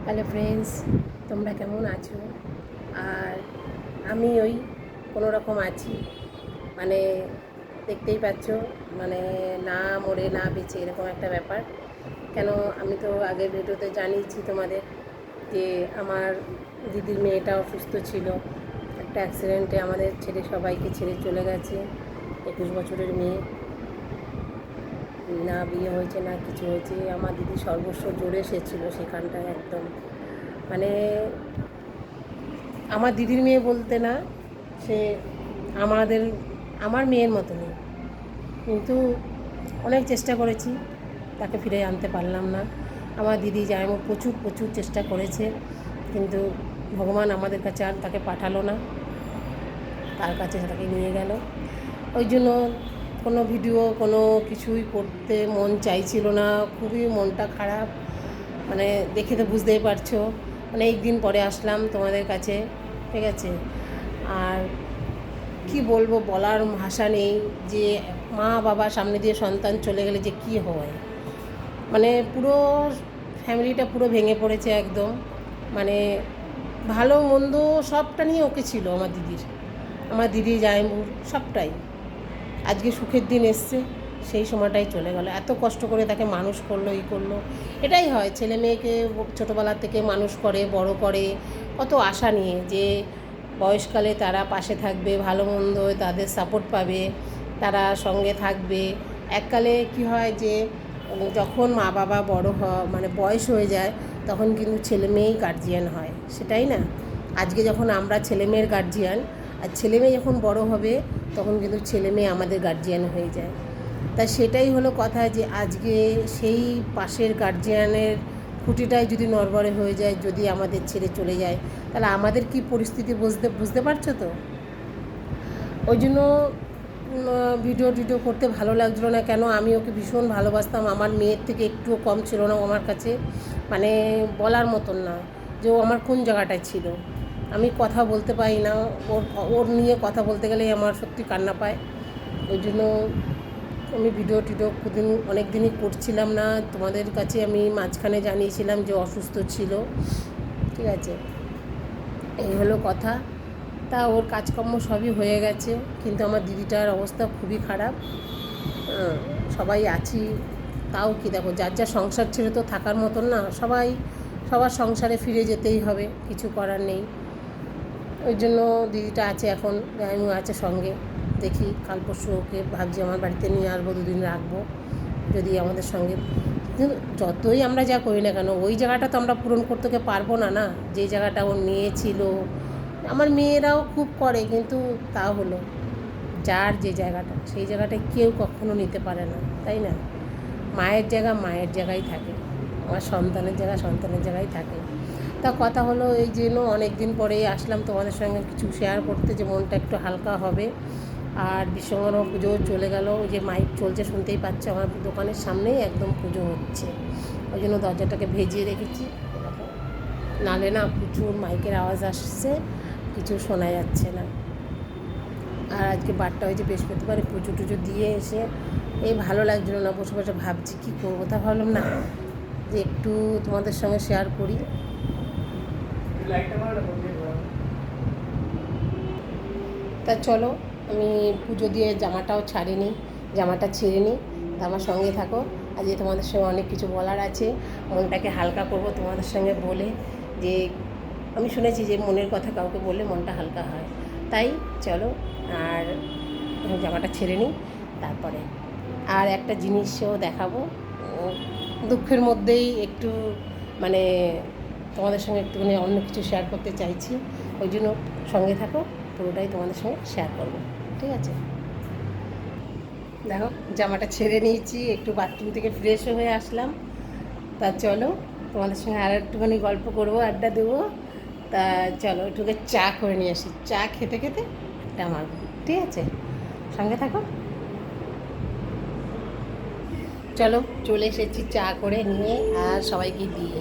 Hello friends, তোমরা কেমন আছো? আর আমি ওই কোনো রকম আছি, মানে দেখতেই পাচ্ছ, মানে না মরে না বেঁচে এরকম একটা ব্যাপার। কেন, আমি তো আগের ভিডিওতে জানিয়েছি তোমাদের যে আমার দিদির মেয়েটা অসুস্থ ছিল, একটা অ্যাক্সিডেন্টে আমাদের ছেড়ে সবাইকে ছেড়ে চলে গেছে। 21 বছরের মেয়ে, না বিয়ে হয়েছে না কিছু হয়েছে। আমার দিদি সর্বস্ব জোরে এসেছিলো সেখানটায় একদম, মানে আমার দিদির মেয়ে বলতে না, সে আমাদের আমার মেয়ের মতনই, কিন্তু অনেক চেষ্টা করেছি, তাকে ফিরে আনতে পারলাম না। আমার দিদি জামাইবাবু প্রচুর প্রচুর চেষ্টা করেছে, কিন্তু ভগবান আমাদের কাছে আর তাকে পাঠালো না, তার কাছে তাকে নিয়ে গেল। ওই জন্য কোনো ভিডিও কোনো কিছুই করতে মন চাইছিল না, খুবই মনটা খারাপ, মানে দেখে তো বুঝতেই পারছো। অনেক দিন পরে আসলাম তোমাদের কাছে, ঠিক আছে। আর কি বলবো, বলার ভাষা নেই যে মা বাবা সামনে দিয়ে সন্তান চলে গেলে যে কি হয়, মানে পুরো ফ্যামিলিটা পুরো ভেঙে পড়েছে একদম। মানে ভালো মন্দ সবটা নিয়ে ওকে ছিল আমার দিদি জামাইবাবুর সবটাই। আজকে সুখের দিন এসছে, সেই সময়টাই চলে গেল। এত কষ্ট করে তাকে মানুষ করলো, করলো। এটাই হয়, ছেলে মেয়েকে ছোটোবেলা থেকে মানুষ করে বড় করে কত আশা নিয়ে, যে বয়সকালে তারা পাশে থাকবে, ভালো মন্দ তাদের সাপোর্ট পাবে, তারা সঙ্গে থাকবে। এককালে কি হয় যে যখন মা বাবা বড় মানে বয়স হয়ে যায়, তখন কিন্তু ছেলে মেয়েই গার্জিয়ান হয়, সেটাই না। আজকে যখন আমরা ছেলে মেয়ের গার্জিয়ান, আর ছেলে মেয়ে যখন বড় হবে, তখন কিন্তু ছেলে মেয়ে আমাদের গার্জিয়ান হয়ে যায়। তা সেটাই হলো কথা, যে আজকে সেই পাশের গার্জিয়ানের খুঁটিটাই যদি নড়বড়ে হয়ে যায়, যদি আমাদের ছেড়ে চলে যায়, তাহলে আমাদের কি পরিস্থিতি বুঝতে পারছো তো। ওই জন্য ভিডিও টিডিও করতে ভালো লাগছিলো না। কেন, আমি ওকে ভীষণ ভালোবাসতাম, আমার মেয়ের থেকে একটুও কম ছিল না আমার কাছে, মানে বলার মতন না যে ও আমার কোন জায়গাটায় ছিল। আমি কথা বলতে পারি না, ওর নিয়ে কথা বলতে গেলেই আমার সত্যি কান্না পায়। ওই জন্য আমি ভিডিও টিডিও অনেক দিনই করছিলাম না। তোমাদের কাছে আমি মাঝখানে জানিয়েছিলাম যে অসুস্থ ছিল, ঠিক আছে, এই হলো কথা। তা ওর কাজকর্ম সবই হয়ে গেছে, কিন্তু আমার দিদিটার অবস্থা খুবই খারাপ। সবাই আছি, তাও কি দেখো, যার যা সংসার ছেড়ে তো থাকার মতন না, সবার সংসারে ফিরে যেতেই হবে, কিছু করার নেই। ওই জন্য দিদিটা আছে এখন, জামাইবাবু আছে সঙ্গে। দেখি কাল পরশু ওকে ভাবছি আমার বাড়িতে নিয়ে আসবো, 2 দিন রাখবো যদি আমাদের সঙ্গে। কিন্তু যতই আমরা যা করি না কেন, ওই জায়গাটা তো আমরা পূরণ করতে পারবো না, না, যে জায়গাটা ও নিয়েছিল। আমার মেয়েরাও খুব করে, কিন্তু তা হলো যার যে জায়গাটা, সেই জায়গাটায় কেউ কখনো নিতে পারে না, তাই না। মায়ের জায়গা মায়ের জায়গায় থাকে, আমার সন্তানের জায়গা সন্তানের জায়গায় থাকে। তা কথা হলো এই জন্য অনেক দিন পরেই আসলাম তোমাদের সঙ্গে কিছু শেয়ার করতে, যে মনটা একটু হালকা হবে। আর বিশ্বকর্মা পুজোও চলে গেল, ওই যে মাইক চলছে শুনতেই পাচ্ছ, আমার দোকানের সামনেই একদম পুজো হচ্ছে। ওই জন্য দরজাটাকে ভেজিয়ে রেখেছি, নালে না প্রচুর মাইকের আওয়াজ আসছে, কিছু শোনা যাচ্ছে না। আর আজকে বারটা হয়েছে বৃহস্পতিবার, পুজো টুজো দিয়ে এসে এই ভালো লাগছিলো না, বসে বসে ভাবছি কী করবো। তা ভাবলাম না যে একটু তোমাদের সঙ্গে শেয়ার করি। তা চলো, আমি পুজো দিয়ে জামাটাও ছাড়িনি, জামাটা ছেড়ে নিই, তা আমার সঙ্গে থাকো। আজকে তোমাদের সঙ্গে অনেক কিছু বলার আছে, মনটাকে হালকা করব তোমাদের সঙ্গে বলে। যে আমি শুনেছি যে মনের কথা কাউকে বললে মনটা হালকা হয়, তাই চলো। আর জামাটা ছেড়ে নিই, তারপরে আর একটা জিনিসও দেখাবো। দুঃখের মধ্যেই একটু, মানে তোমাদের সঙ্গে একটুখানি অন্য কিছু শেয়ার করতে চাইছি, ওই জন্য সঙ্গে থাকো, পুরোটাই তোমাদের সঙ্গে শেয়ার করবো, ঠিক আছে। দেখো, জামাটা ছেড়ে নিয়েছি, একটু বাথরুম থেকে ফ্রেশ হয়ে আসলাম। তা চলো, তোমাদের সঙ্গে আর একটুখানি গল্প করবো, আড্ডা দেবো। তা চলো একটুকে চা করে নিয়ে আসি, চা খেতে খেতে আড্ডা মারবো, ঠিক আছে, সঙ্গে থাকো। চলো, চলে এসেছি চা করে নিয়ে আর সবাইকে দিয়ে,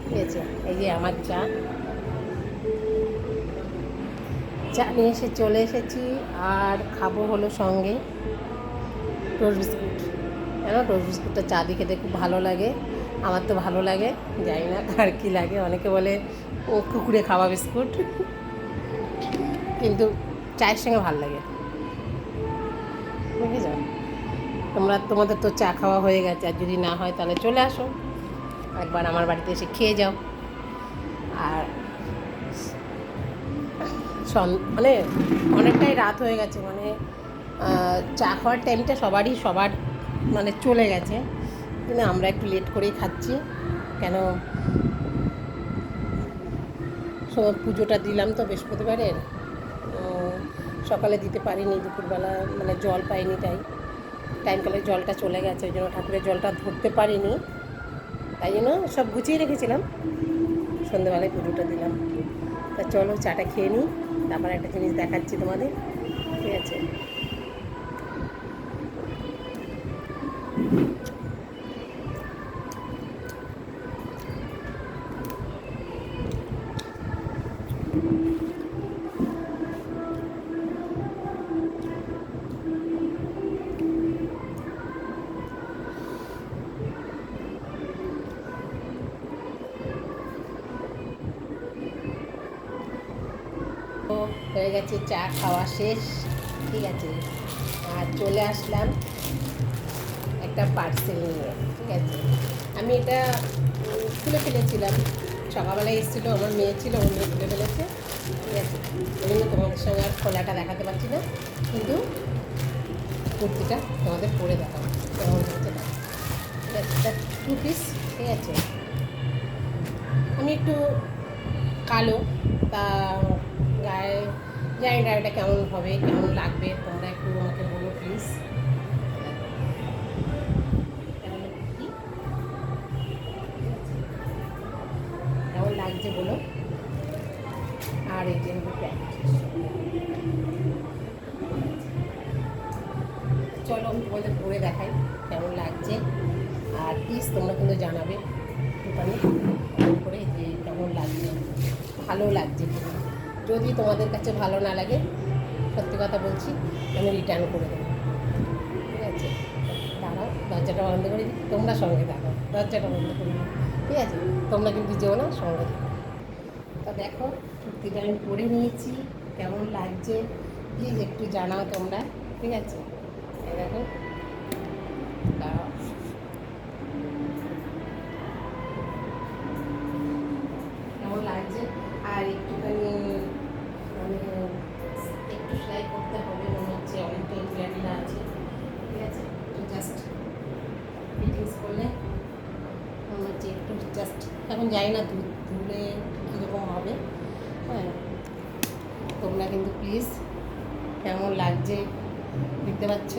ঠিক আছে। এই যে আমার চা নিয়ে চলে এসেছি। আর খাবো হলো সঙ্গে টোস্ট বিস্কুট। কেন, টোস্ট বিস্কুটটা চা দিয়ে খেতে খুব ভালো লাগে। আমার তো ভালো লাগে, জানি না কার কী লাগে। অনেকে বলে কুকুরে খাওয়া বিস্কুট, কিন্তু চায়ের সঙ্গে ভালো লাগে, বুঝেছ? তোমাদের তো চা খাওয়া হয়ে গেছে, আর যদি না হয় তাহলে চলে আসো একবার আমার বাড়িতে এসে খেয়ে যাও। আর মানে অনেকটাই রাত হয়ে গেছে, মানে চা খাওয়ার টাইমটা সবার মানে চলে গেছে, কিন্তু আমরা একটু লেট করেই খাচ্ছি। কেন পুজোটা দিলাম তো বৃহস্পতিবারের, সকালে দিতে পারিনি, দুপুরবেলা মানে জল পাইনি, টাইমকালে জলটা চলে গেছে, ওই জন্য ঠাকুরের জলটা ধরতে পারিনি, তাই জন্য সব গুছিয়ে রেখেছিলাম, সন্ধ্যেবেলায় পুজোটা দিলাম। তা চলো চাটা খেয়ে নিই, তারপর একটা জিনিস দেখাচ্ছি তোমাদের, ঠিক আছে? হয়ে গেছে চা খাওয়া শেষ, ঠিক আছে? আর চলে আসলাম একটা পার্সেল নিয়ে, ঠিক আছে? আমি এটা খুলে ফেলেছিলাম, সকালবেলায় এসেছিলো, আমার মেয়ে ছিল, অন্য খুলে ফেলেছে, ঠিক আছে? ওই জন্য তোমাদের সঙ্গে আর খোলাটা দেখাতে পারছি না, কিন্তু কুর্তিটা তোমাদের পরে দেখাবো কেমন হচ্ছে না, ঠিক আছে? এটা 2 পিস, ঠিক আছে? আমি একটু কালো, তা গায়ে জানি না এটা কেমন হবে, কেমন লাগবে, তোমরা একটু আমাকে বলো প্লিজ। কেমন লাগছে বলো। আর এই যে হলো প্যান্ট। চলো আমি তোমাদের পরে দেখাই কেমন লাগছে, আর প্লিজ তোমরা কিন্তু জানাবে একটুখানি করে যে কেমন লাগছে, ভালো লাগছে কিনা। যদি তোমাদের কাছে ভালো না লাগে, সত্যি কথা বলছি, আমি রিটার্ন করে দেবো, ঠিক আছে? দাঁড়াও, দরজাটা বন্ধ করে দিই, তোমরা সঙ্গে থাকো, দরজাটা বন্ধ করে দিই, ঠিক আছে? তোমরা কিন্তু যেও না, সঙ্গে থাকো। তা দেখো কুর্তিটা আমি পরে নিয়েছি, কেমন লাগছে প্লিজ একটু জানাও তোমরা, ঠিক আছে? এই দেখো, দাঁড়াও, কেমন লাগছে। আর একটুখানি মানে একটু সেলাই করতে হবে, মনে হচ্ছে অনেকটাই ঢিলা আছে, ঠিক আছে? একটু জাস্ট ফিটিংস করলে মনে হচ্ছে একটু জাস্ট, এখন যাই না ধুলে কীরকম হবে, হ্যাঁ? তোমরা কিন্তু প্লিজ কেমন লাগছে দেখতে পাচ্ছ,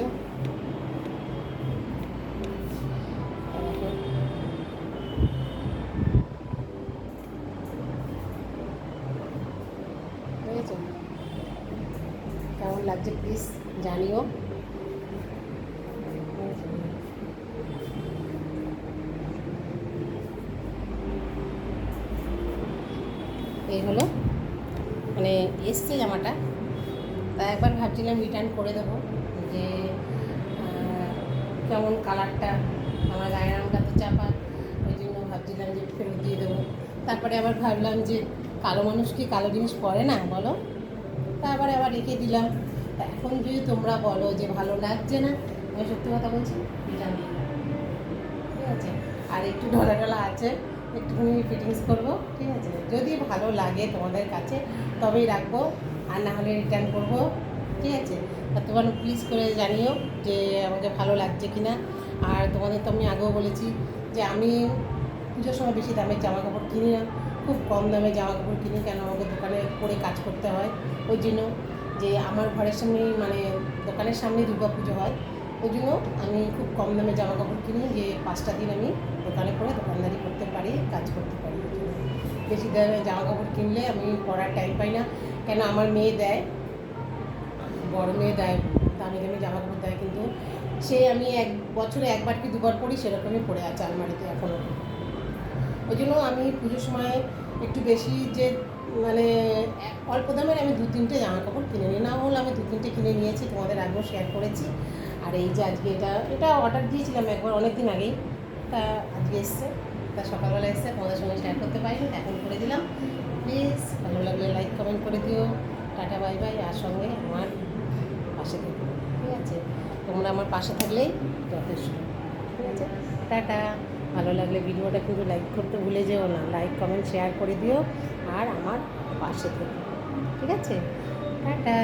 বুঝেছো? কেমন লাগছে প্লিজ জানিও। এই হলো মানে এসছে জামাটা, তা একবার ভাবছিলাম রিটার্ন করে দেবো, যে কেমন কালারটা, আমার গায়ের রঙটা তো চাপা, ওই জন্য ভাবছিলাম যে ফেরত দিয়ে দেবো। তারপরে আবার ভাবলাম যে কালো মানুষ কি কালো জিনিস পরে না বলো, তারপরে আবার রেখে দিলাম। তা এখন যদি তোমরা বলো যে ভালো লাগছে না, আমি সত্যি কথা বলছি রিটার্ন দিয়ে দেবো, ঠিক আছে? আর একটু ঢলা আছে, একটুখানি ফিটিংস করবো, ঠিক আছে? যদি ভালো লাগে তোমাদের কাছে তবেই রাখবো, আর না হলে রিটার্ন করবো, ঠিক আছে? আর তোমরা প্লিজ করে জানিও যে আমাকে ভালো লাগছে কি না। আর তোমাদের তো আমি আগেও বলেছি যে আমি পুজোর সময় বেশি দামের জামা কাপড় কিনি না, খুব কম দামে জামা কাপড় কিনি, কেন আমাকে দোকানে করে কাজ করতে হয়, ওই জন্য যে আমার ঘরের সামনেই মানে দোকানের সামনেই দুর্গা পুজো হয়, ওই জন্য আমি খুব কম দামে জামা কাপড় কিনি, যে 5টা দিন আমি দোকানে করে দোকানদারি করতে পারি, কাজ করতে পারি। বেশি দামে জামা কাপড় কিনলে আমি পরার টাইম পাই না, কেন আমার মেয়ে দেয়, বড় মেয়ে দেয়, দামি দামি জামা কাপড় দেয়, কিন্তু সে আমি বছরে 1বার কি 2বার পরি, সেরকমই পড়ে আছে আলমারিতে এখনও। ওই জন্য আমি পুজোর সময় একটু বেশি যে মানে অল্প দামের আমি 2-3টে জামা কাপড় কিনে নিই, না হলে আমি 2-3টে কিনে নিয়েছি, তোমাদের আগেও শেয়ার করেছি। আর এই যে আজকে এটা অর্ডার দিয়েছিলাম একবার অনেক দিন আগেই, তা আজকে এসছে, তা সকালবেলা এসে তোমাদের সঙ্গে শেয়ার করতে পারিনি, এখন করে দিলাম। প্লিজ ভালো লাগলে লাইক কমেন্ট করে দিও। Tata bye bye. আর সঙ্গে আমার পাশে থেকো, ঠিক আছে? তোমরা আমার পাশে থাকলেই যথেষ্ট, ঠিক আছে? টাটা। ভালো লাগলে ভিডিওটা কিন্তু লাইক করতে ভুলে যেও না, লাইক কমেন্ট শেয়ার করে দিও আর আমার পাশে থেকো, ঠিক আছে? টাটা।